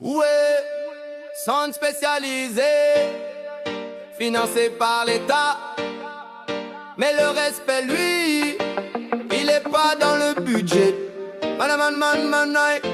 Ouais, centre spécialisé, financé par l'État. Mais le respect, lui, il est pas dans le budget.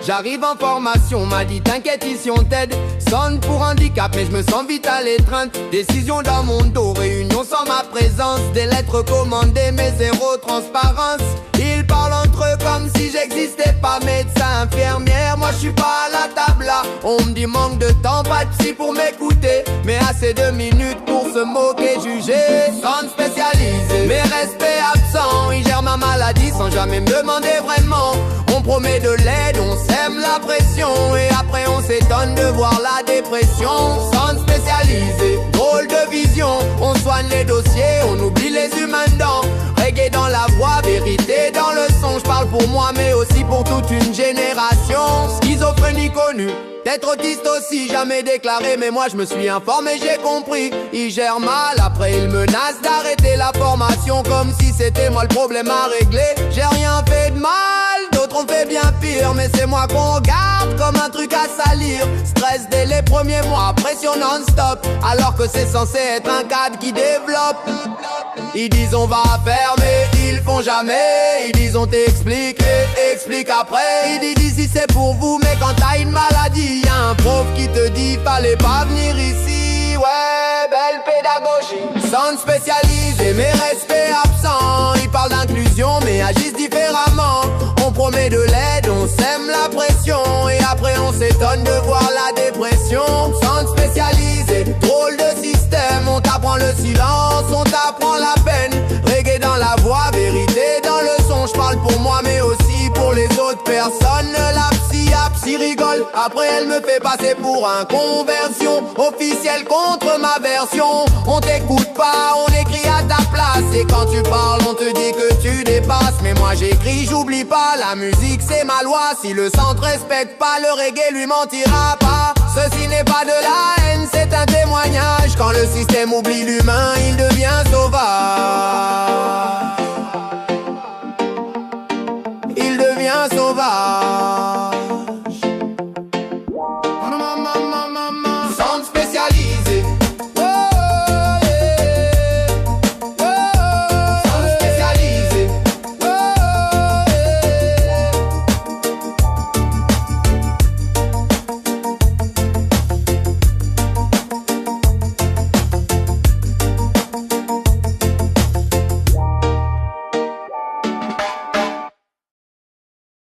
J'arrive en formation, m'a dit t'inquiète ici on t'aide. Sonne pour handicap mais je me sens vite à l'étreinte. Décision dans mon dos, réunion sans ma présence. Des lettres commandées mais zéro transparence. Ils parlent entre eux comme si j'existais pas. Médecin, infirmière, moi je suis pas à la table là. On me dit manque de temps, pas de psy pour m'écouter. Mais assez de minutes pour se moquer, juger. Sonne spécialisé, mes respects absents. Ils gèrent ma maladie sans jamais me demander vraiment. On promet de l'aide, on sème la pression. Et après on s'étonne de voir la dépression. Centre spécialisé, drôle de vision. On soigne les dossiers, on oublie les humains dedans. Reggae dans la voix, vérité dans le son. Je parle pour moi mais aussi pour toute une génération. Schizophrénie connue, peut-être autiste aussi, jamais déclaré. Mais moi je me suis informé, j'ai compris. Ils gèrent mal, après ils menacent d'arrêter la formation. Comme si c'était moi le problème à régler. J'ai rien fait de mal, d'autres ont fait bien pire. Mais c'est moi qu'on garde comme un truc à salir. Stress dès les premiers mois, pression non-stop. Alors que c'est censé être un cadre qui développe. Ils disent on va fermer, ils font jamais. Ils disent on t'explique et explique après. Ils disent ici c'est pour vous, mais quand t'as une maladie, y'a un prof qui te dit fallait pas venir ici. Ouais, belle pédagogie. Centre spécialisé, mes respects absents. Ils parlent d'inclusion mais agissent différemment. On promet de l'aide, on sème la pression. Et après on s'étonne de voir la dépression. Centre spécialisé, drôle de système. On t'apprend le silence, on t'apprend la peine. Reggae dans la voix, vérité dans le son. Je parle pour moi mais aussi pour les autres personnes. La psy rigole, après elle me fait passer pour un conversion. Officiel contre ma version. On t'écoute pas, on écrit à ta place. Et quand tu parles on te dit que tu dépasses. Mais moi j'écris, j'oublie pas, la musique c'est ma loi. Si le centre respecte pas le reggae, lui mentira pas. Ceci n'est pas de la haine, c'est un témoignage. Quand le système oublie l'humain, il devient sauvage.